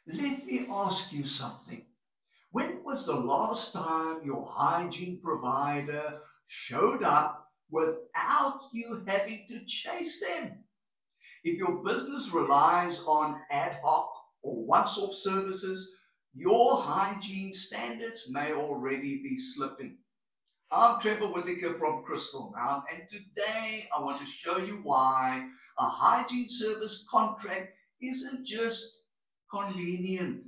Let me ask you something. When was the last time your hygiene provider showed up without you having to chase them? If your business relies on ad hoc or once off services, your hygiene standards may already be slipping. I'm Trevor Whitaker from Crystal Mount, and today I want to show you why a hygiene service contract isn't just convenient.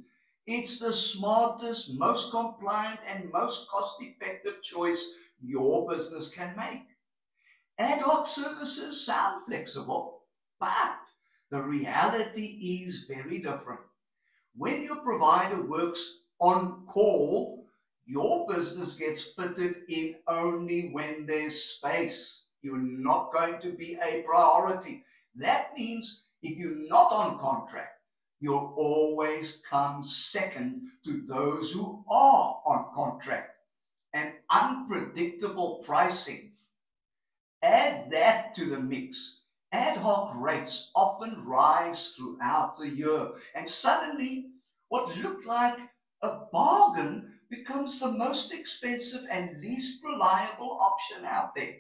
It's the smartest, most compliant, and most cost effective choice your business can make. Ad hoc services sound flexible, but the reality is very different. When your provider works on call, your business gets fitted in only when there's space. You're not going to be a priority. That means if you're not on contract, you'll always come second to those who are on contract. And unpredictable pricing, add that to the mix. Ad hoc rates often rise throughout the year, and suddenly what looked like a bargain becomes the most expensive and least reliable option out there.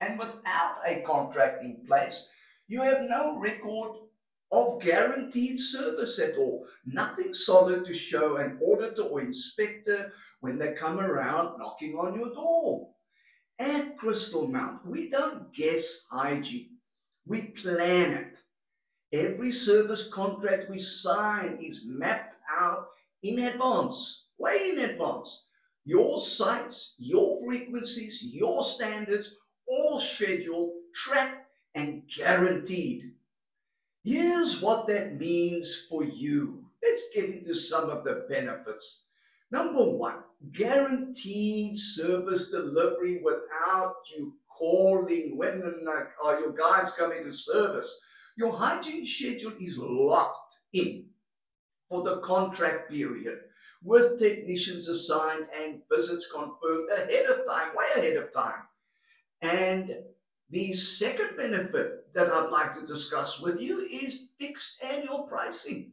And without a contract in place, you have no record of guaranteed service at all. Nothing solid to show an auditor or inspector when they come around knocking on your door. At Crystal Mount, we don't guess hygiene, we plan it. Every service contract we sign is mapped out in advance, way in advance. Your sites, your frequencies, your standards, all scheduled, tracked, and guaranteed. Here's what that means for you. Let's get into some of the benefits. Number one, guaranteed service delivery without you calling when are your guys coming to service. Your hygiene schedule is locked in for the contract period with technicians assigned and visits confirmed ahead of time, way ahead of time. And the second benefit that I'd like to discuss with you is fixed annual pricing.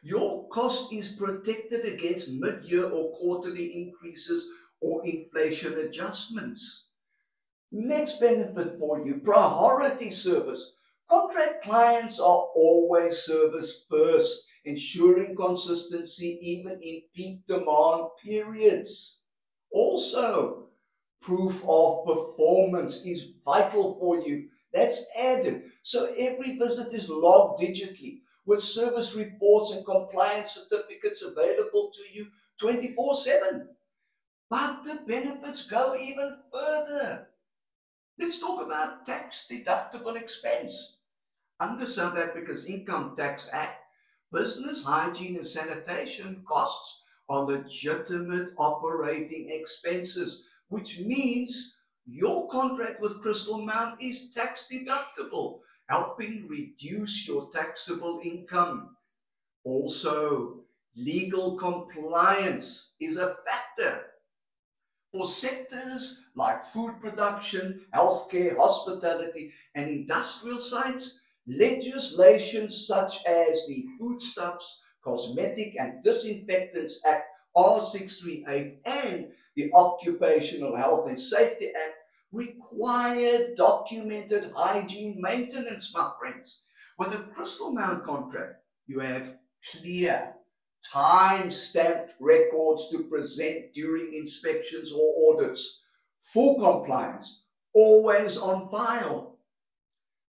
Your cost is protected against mid-year or quarterly increases or inflation adjustments. Next benefit for you, priority service. Contract clients are always serviced first, ensuring consistency even in peak demand periods. Also, proof of performance is vital for you. That's added. So every visit is logged digitally with service reports and compliance certificates available to you 24/7. But the benefits go even further. Let's talk about tax deductible expense. Under South Africa's Income Tax Act, business hygiene and sanitation costs are legitimate operating expenses, which means your contract with Crystal Mount is tax deductible, helping reduce your taxable income. Also, legal compliance is a factor. For sectors like food production, healthcare, hospitality, and industrial sites, legislation such as the Foodstuffs, Cosmetic and Disinfectants Act R638 and the Occupational Health and Safety Act require documented hygiene maintenance, my friends. With a Crystal Mount contract, you have clear time-stamped records to present during inspections or audits, full compliance, always on file.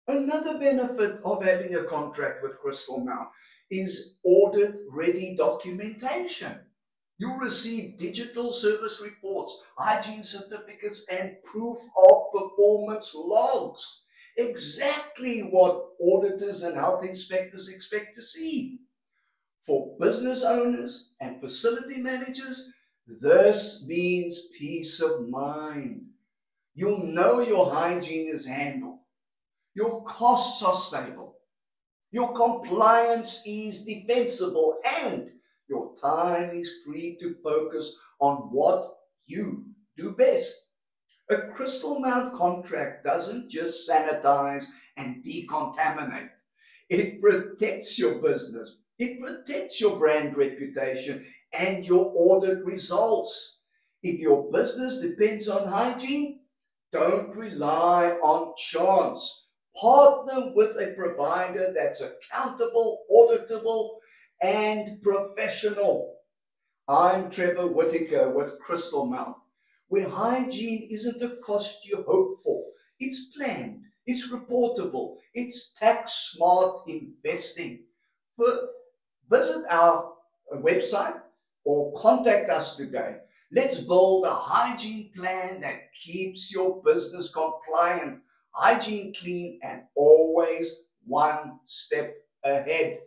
Another benefit of having a contract with Crystal Mount is audit-ready documentation. You'll receive digital service reports, hygiene certificates, and proof of performance logs. Exactly what auditors and health inspectors expect to see. For business owners and facility managers, this means peace of mind. You'll know your hygiene is handled, your costs are stable, your compliance is defensible, and your time is free to focus on what you do best. A Crystal Mount contract doesn't just sanitize and decontaminate. It protects your business, It protects your brand reputation and your audit results. If your business depends on hygiene, don't rely on chance. Partner with a provider that's accountable, auditable, and professional. I'm Trevor Whitaker with Crystal Mount, where hygiene isn't a cost you hope for. It's planned, it's reportable, it's tax smart investing. Visit our website or contact us today. Let's build a hygiene plan that keeps your business compliant, hygiene clean, and always one step ahead.